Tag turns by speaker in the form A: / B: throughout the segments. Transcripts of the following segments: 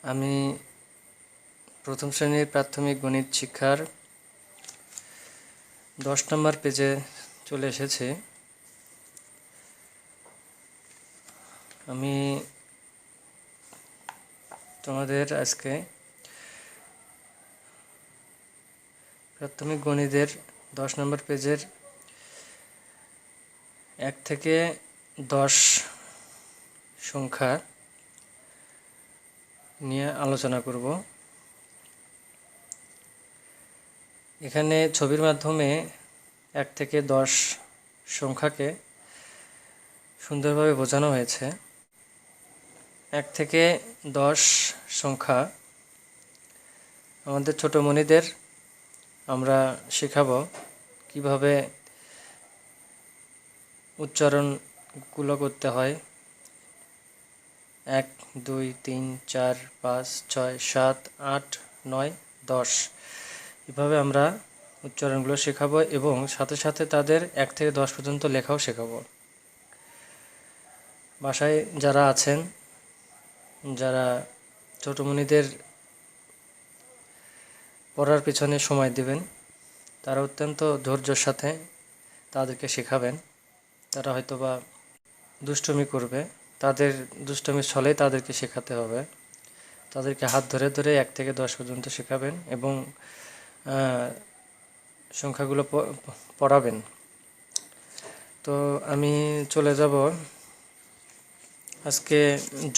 A: আমি প্রথম শ্রেণীর প্রাথমিক গণিত শিক্ষার 10 নম্বর পেজে চলে এসেছি। আমি তোমাদের আজকে প্রাথমিক গণিতের 10 নম্বর পেজের 1 থেকে 10 সংখ্যা নিয়ে আলোচনা করব। এখানে ছবির মাধ্যমে 1 থেকে 10 সংখ্যাকে সুন্দরভাবে বোঝানো হয়েছে। 1 থেকে 10 সংখ্যা আমাদের ছোট মনিদের আমরা শেখাবো কিভাবে উচ্চারণগুলো করতে হয়। 1 2 3 4 5 6 7 8 9 10 এভাবে আমরা উচ্চারণগুলো শেখাবো এবং সাথে সাথে তাদের 1 থেকে 10 পর্যন্ত লেখাও শেখাবো। বাসায় যারা আছেন, যারা ছোট মনিদের পড়ার পিছনে সময় দিবেন, তারা অত্যন্ত ধৈর্যের সাথে তাদেরকে শেখাবেন। তারা হয়তোবা দুষ্টুমি করবে, তাদের দুষ্টুমির ছলেই তাদেরকে শেখাতে হবে। তাদেরকে হাত ধরে ধরে 1 থেকে 10 পর্যন্ত শেখাবেন এবং সংখ্যাগুলো পড়াবেন। তো আমি চলে যাব আজকে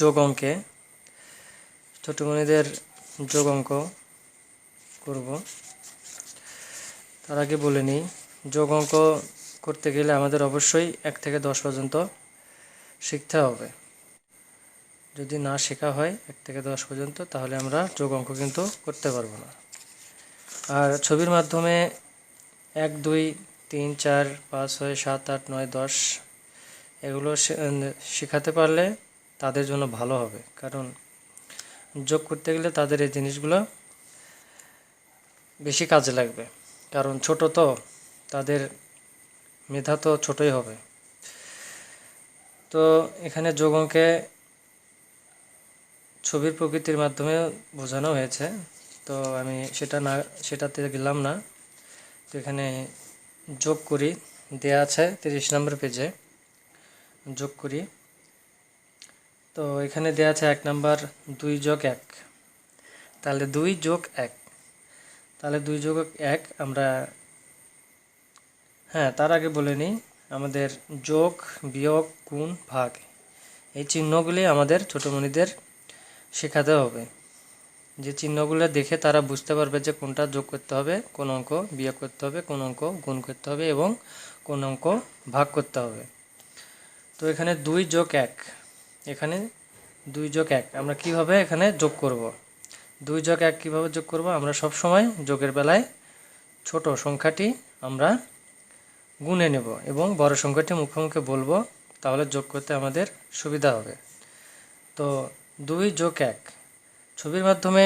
A: যোগ অঙ্কে। ছোট মনিদের যোগ অঙ্ক করব। তার আগে বলে নিই, যোগ অঙ্ক করতে গেলে আমাদের অবশ্যই 1 থেকে 10 পর্যন্ত শিখতে হবে। যদি না শেখা হয় 1 থেকে 10 পর্যন্ত, তাহলে আমরা যোগ অঙ্ক কিন্তু করতে পারবো না। আর ছবির মাধ্যমে 1 2 3 4 5 6 7 8 9 10 এগুলো শেখাতে পারলে তাদের জন্য ভালো হবে, কারণ যোগ করতে গেলে তাদের এই জিনিসগুলো বেশি কাজে লাগবে। কারণ ছোট তো, তাদের মেধা তো ছোটই হবে। তো এখানে যোগ অঙ্কে ছবির প্রকৃতির মাধ্যমে বোঝানো হয়েছে, তো আমি সেটাতে গেলাম না। তো এখানে যোগ করি, দেয়া আছে 30 নম্বর পেজে। যোগ করি, তো এখানে দেয়া আছে 1 নাম্বার 2 যোগ 1, তাহলে 2 যোগ 1, তাহলে 2 যোগ 1 আমরা, তার আগে বলে নিই, আমাদের যোগ বিয়োগ গুণ ভাগ এই চিহ্নগুলি আমাদের ছোট মনিদের শেখাতে হবে। যে চিহ্নগুলো দেখে তারা বুঝতে পারবে যে কোনটা যোগ করতে হবে, কোন অঙ্ক বিয়োগ করতে হবে, কোন অঙ্ক গুণ করতে হবে এবং কোন অঙ্ক ভাগ করতে হবে। তো এখানে 2 যোগ 1, এখানে 2 যোগ 1 আমরা কিভাবে এখানে যোগ করব। 2 যোগ 1 কিভাবে যোগ করব, আমরা সব সময় যোগের বেলায় ছোট সংখ্যাটি আমরা গুণে নেব এবং বড় সংখ্যাটি মুখে মুখে বলবো, তাহলে যোগ করতে আমাদের সুবিধা হবে। তো 2 যোগ 1 ছবির মাধ্যমে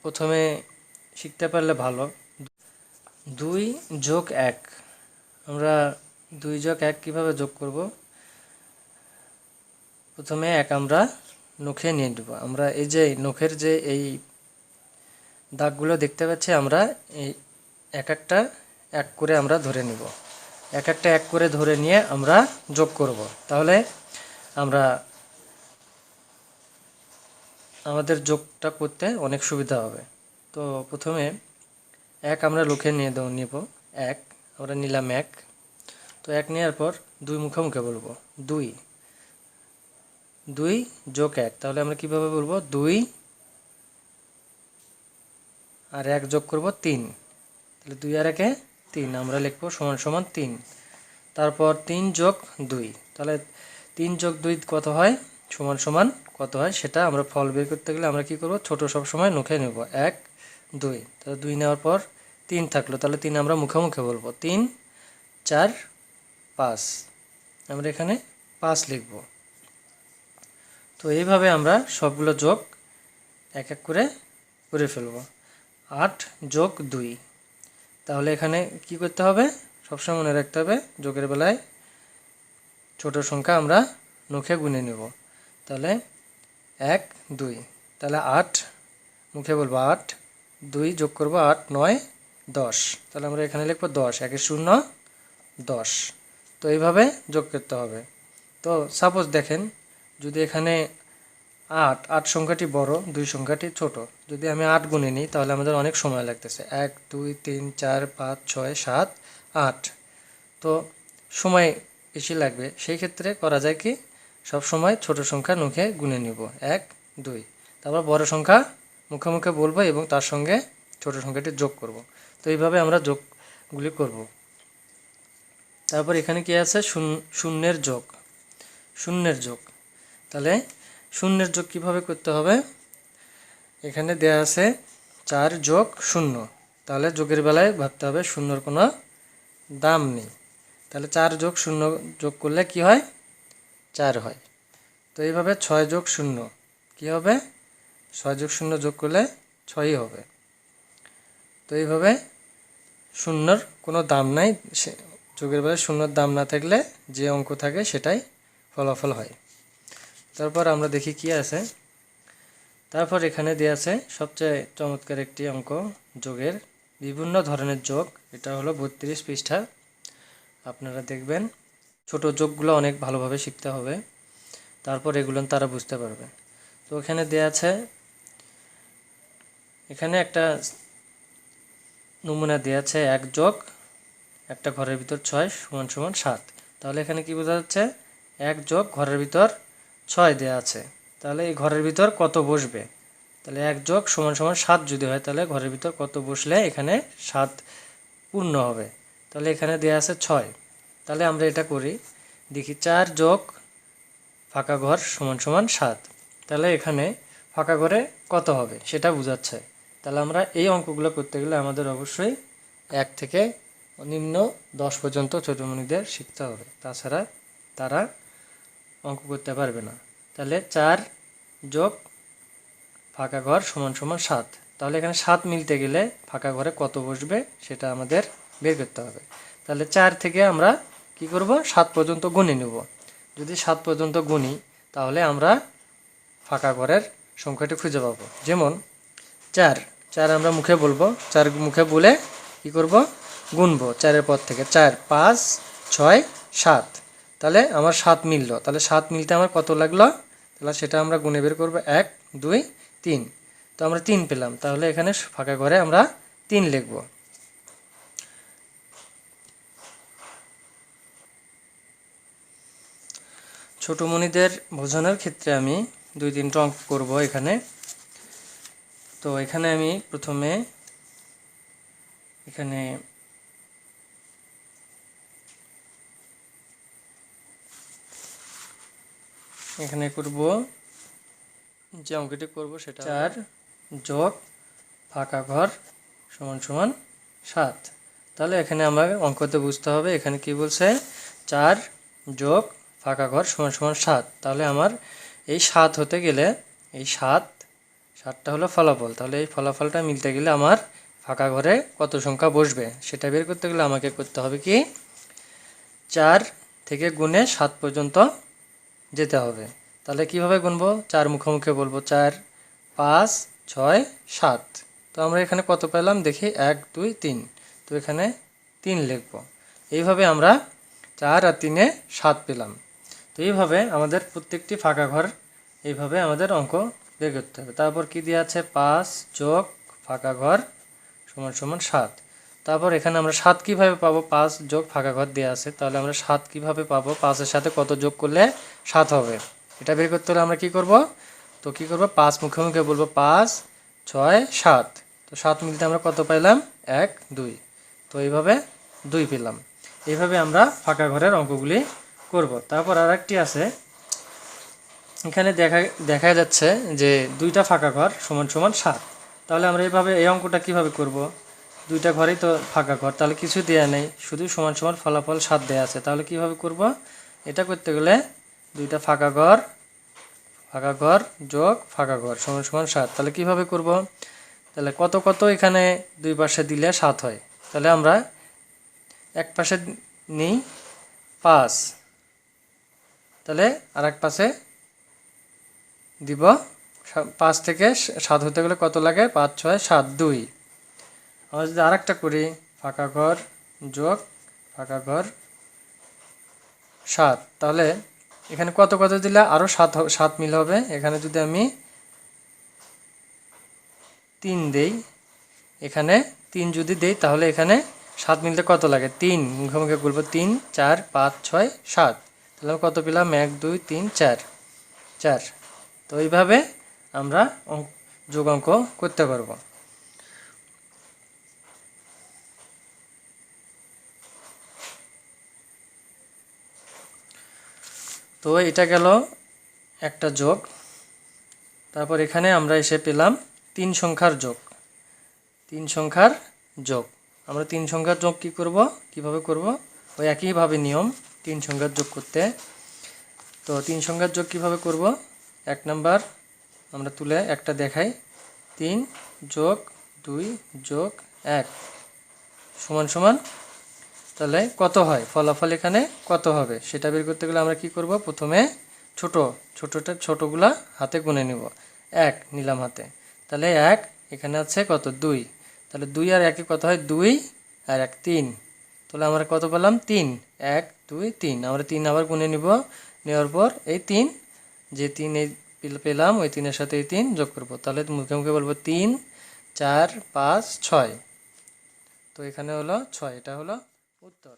A: প্রথমে শিখতে পারলে ভালো। 2 যোগ 1 আমরা 2 যোগ 1 কীভাবে যোগ করব, প্রথমে 1 আমরা নখে নিয়ে নেব। আমরা এই যে নখের যে এই দাগগুলো দেখতে পাচ্ছি, আমরা এই এক একটা 1 করে আমরা ধরে নেব। এক একটা 1 করে ধরে নিয়ে আমরা যোগ করব, তাহলে আমাদের যোগটা করতে অনেক সুবিধা হবে। তো প্রথমে 1 আমরা নখে নিব, 1 আমরা নিলাম 1। তো 1 নেওয়ার পর 2 মুখে মুখে বলবো, 2 যোগ 1, তাহলে আমরা কিভাবে বলবো, 2 আর 1 যোগ করব 3, তাহলে 2 আর 1 3 আমরা লিখবো সমান সমান 3। তারপর 3 যোগ 2, তাহলে 3 যোগ 2 কত হয়, সমান সমান কত হয়, সেটা আমরা ফল বের করতে গেলে আমরা কি করব, ছোট সব সময় মুখে নেব। 1 2, তাহলে 2 নেওয়ার পর 3 থাকলো, তাহলে 3 আমরা মুখে মুখে বলবো। 3 4 5, আমরা এখানে 5 লিখব। তো এইভাবে আমরা সবগুলো যোগ এক এক করে করে ফেলব। 8 যোগ 2, তাহলে এখানে কি করতে হবে, সবসময় মনে রাখতে হবে যোগের বেলায় ছোট সংখ্যা আমরা নখে গুনে নেব। তাহলে 1 2, তাহলে 8 মুখে বলবো 8, 2 যোগ করবো 8, 9, 10। তাহলে আমরা এখানে লিখবো 10, 1 0, 10। তো এইভাবে যোগ করতে হবে। তো সাপোজ দেখেন যদি এখানে 8 সংখ্যাটি বড়, 2 সংখ্যাটি ছোট, যদি আমি 8 গুণে নিই তাহলে আমাদের অনেক সময় লাগতেছে। 1 2 3 4 5 6 7 8, তো সময় বেশি লাগবে। সেই ক্ষেত্রে করা যায় কি, সব সময় ছোট সংখ্যা মুখে গুণে নিব 1 2, তারপর বড় সংখ্যা মুখে মুখে বলবো এবং তার সঙ্গে ছোট সংখ্যাটি যোগ করব। তো এইভাবে আমরা যোগগুলি করব। তারপর এখানে কি আছে, শূন্যের যোগ। শূন্যের যোগ, তাহলে শূন্যের যোগ কিভাবে করতে হবে, এখানে দেয়া আছে 4 যোগ 0, তাহলে যোগের বেলায় ভাবতে হবে শূন্যর কোনো দাম নেই। তাহলে 4 যোগ 0 যোগ করলে কি হয়, 4 হয়। তো এইভাবে 6 যোগ 0 কি হবে, 6 যোগ 0 যোগ করলে 6ই হবে। তো এইভাবে শূন্যর কোনো দাম নাই, যোগের বেলায় শূন্যর দাম না থাকলে যে অঙ্ক থাকে সেটাই ফলাফল হয়। তারপর আমরা দেখি কি আছে। তারপর এখানে দেওয়া আছে সবচেয়ে চমৎকার একটি অঙ্ক, যোগের বিভিন্ন ধরনের যোগ। এটা হলো 32 পৃষ্ঠা, আপনারা দেখবেন। ছোট যোগগুলো অনেক ভালোভাবে শিখতে হবে, তারপর এগুলো তারা বুঝতে পারবে। তো এখানে দেওয়া আছে, এখানে একটা নমুনা দেওয়া আছে 1 যোগ একটা ঘরের ভিতর 6 সমান সমান 7। তাহলে এখানে কি বোঝা যাচ্ছে, 1 যোগ ঘরের ভিতর 6 দেওয়া আছে, তাহলে এই ঘরের ভিতর কত বসবে। তাহলে 1 যোগ সমান সমান 7 যদি হয়, তাহলে ঘরের ভিতর কত বসলে এখানে 7 পূর্ণ হবে। তাহলে এখানে দেওয়া আছে 6। তাহলে আমরা এটা করি, দেখি 4 যোগ ফাঁকা ঘর সমান সমান 7। তাহলে এখানে ফাঁকা ঘরে কত হবে সেটা বোঝাচ্ছে। তাহলে আমরা এই অঙ্কগুলো করতে গেলে আমাদের অবশ্যই 1 থেকে নিম্ন 10 পর্যন্ত ছোটমণিদের শিখতে হবে, তাছাড়া তারা অঙ্ক করতে পারবে না। তাহলে 4 যোগ ফাঁকা ঘর সমান সমান 7। তাহলে এখানে 7 মিলতে গেলে ফাঁকা ঘরে কত বসবে সেটা আমাদের বের করতে হবে। তাহলে 4 থেকে আমরা কি করব, 7 পর্যন্ত গুণে নেব। যদি 7 পর্যন্ত গুণি তাহলে আমরা ফাঁকা ঘরের সংখ্যাটি খুঁজে পাবো। যেমন 4 আমরা মুখে বলবো, 4 মুখে বলে কি করব, গুনবো 4-এর পর থেকে। 4 5 6 7, তাহলে আমার 7 মিলল। তাহলে 7 মিলতে আমার কত লাগলো, তাহলে সেটা আমরা গুণে বের করবো 1 2 3। তো আমরা 3 পেলাম, তাহলে এখানে ফাঁকা ঘরে আমরা 3 লিখব। ছোট মনিদের বোঝানোর ক্ষেত্রে আমি 2-3টা অঙ্ক করব এখানে। তো এখানে আমি প্রথমে এখানে করব, যে অঙ্কটি করব সেটা 4 যোগ ফাঁকা ঘর সমান সমান 7। তাহলে এখানে আমার অঙ্কতে বুঝতে হবে এখানে কি বলছে, 4 যোগ ফাঁকা ঘর সমান সমান 7। তাহলে আমার এই 7 হতে গেলে এই 7টা হলো ফলাফল। তাহলে এই ফলাফলটা মিলতে গেলে আমার ফাঁকা ঘরে কত সংখ্যা বসবে সেটা বের করতে গেলে আমাকে করতে হবে কি, 4 থেকে গুণে 7 পর্যন্ত যেতে হবে। তাহলে কিভাবে গুনবো, 4 মুখোমুখি বলবো, 4 5 6 7। তো আমরা এখানে কত পেলাম দেখি, 1 2 3। তো এখানে 3 লিখব। এইভাবে আমরা 4 আর 3-এ 7 পেলাম। তো এইভাবে আমাদের প্রত্যেকটি ফাঁকা ঘর এইভাবে আমাদের অঙ্ক বের করতে হবে। তারপর কি দেওয়া আছে, 5 যোগ ফাঁকা ঘর সমান সমান 7। তারপর এখানে আমরা 7 কীভাবে পাবো, 5 যোগ ফাঁকা ঘর দেওয়া আছে, তাহলে আমরা 7 কীভাবে পাবো, 5-এর সাথে কত যোগ করলে 7 হবে এটা বের করতে হলে আমরা কি করব, তো কি করব, 5 মুখে মুখে বলবো 5 6 7। তো 7 মিলতে আমরা কত পাইলাম, 1 2। তো এইভাবে 2 পেলাম। এইভাবে আমরা ফাঁকা ঘরের অঙ্কগুলি করব। তারপর আর একটি আছে, এখানে দেখা যাচ্ছে যে 2টা ফাঁকা ঘর সমান সমান 7। তাহলে আমরা এইভাবে এই অঙ্কটা কিভাবে করব, 2টা ঘরেই তো ফাঁকা ঘর, তাহলে কিছু দেয়া নেই, শুধু সমান সমান ফলাফল 7 দেয়া আছে। তাহলে কিভাবে করব, এটা করতে গেলে 2টা ফাঁকা ঘর যোগ ফাঁকা ঘর সমান সমান 7। তাহলে কিভাবে করব, তাহলে কত কত এখানে দুই পাশে দিলে 7 হয়। তাহলে আমরা এক পাশে নিই 5, তাহলে আর এক পাশে দিব 5 থেকে 7 হতে গেলে কত লাগে? 5 6 7 2। আমরা যদি আরেকটা করি, ফাঁকা ঘর যোগ ফাঁকা ঘর 7, তাহলে এখানে কত কত দিলে আরও 7 মিল হবে। এখানে যদি আমি 3 দেই, এখানে 3 যদি দেই তাহলে এখানে 7 মিলতে কত লাগে? 3 মুখোমুখি বলবো 3 4 5 6 7, তাহলে কত পেলাম? 1 2 3 4 4। তো এইভাবে আমরা যোগ অঙ্ক করতে পারবো। তো এটা গেল একটা যোগ। তারপর এখানে আমরা এসে পেলাম 3 সংখ্যার যোগ। 3 সংখ্যার যোগ, আমরা 3 সংখ্যার যোগ কী করব, কিভাবে করব? ওই একইভাবে নিয়ম 3 সংখ্যার যোগ করতে। তো 3 সংখ্যার যোগ কিভাবে করব? 1 নাম্বার আমরা তুলে একটা দেখাই। 3 যোগ 2 যোগ 1 সমান সমান, তাহলে কত হয়? ফলাফল এখানে কত হবে সেটা বের করতে গেলে আমরা কি করব? প্রথমে ছোটগুলা হাতে গুনে নিব। 1 নিলাম হাতে, তাহলে 1 এখানে আছে কত? 2, তাহলে 2 আর 1 কত হয়? 2 আর 1 3, তাহলে আমরা কত পেলাম? 3 1 2 3। আমরা 3 আবার গুনে নিব, নেওয়ার পর এই 3 যে 3 এই পেলাম ওই 3-এর সাথে এই 3 যোগ করব, তাহলে মুখে মুখে বলবো 3 4 5 6। তো এখানে হলো 6, এটা হলো উত্তর।